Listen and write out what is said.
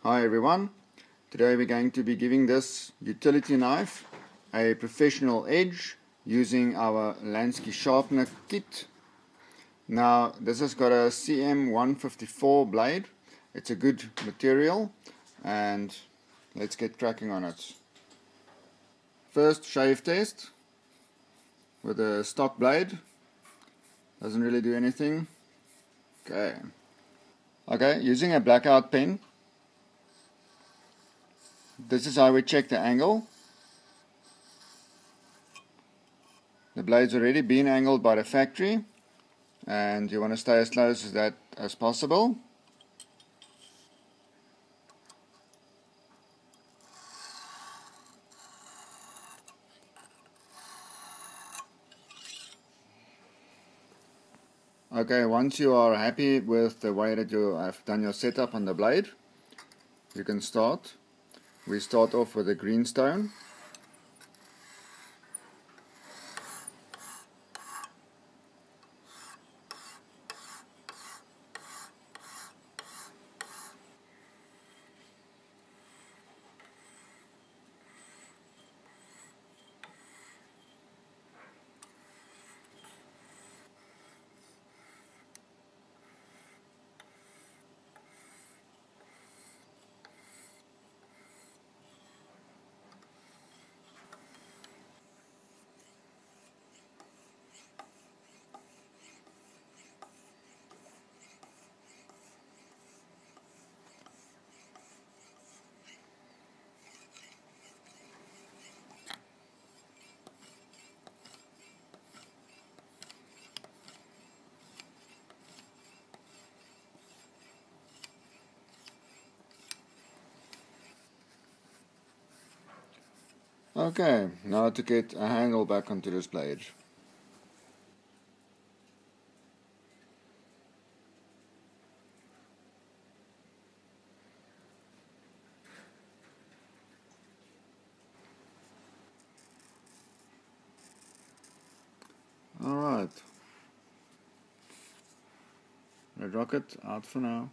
Hi everyone, today we're going to be giving this utility knife a professional edge using our Lansky Sharpener kit. Now this has got a CM154 blade. It's a good material and let's get cracking on it. First, shave test with a stock blade. Doesn't really do anything. Okay, using a blackout pen. This is how we check the angle. The blade's already been angled by the factory and you want to stay as close as that as possible. Okay, once you are happy with the way that you have done your setup on the blade, you can start. We start off with a greenstone. Okay, now to get a handle back onto this blade. Alright, Red Rocket out for now.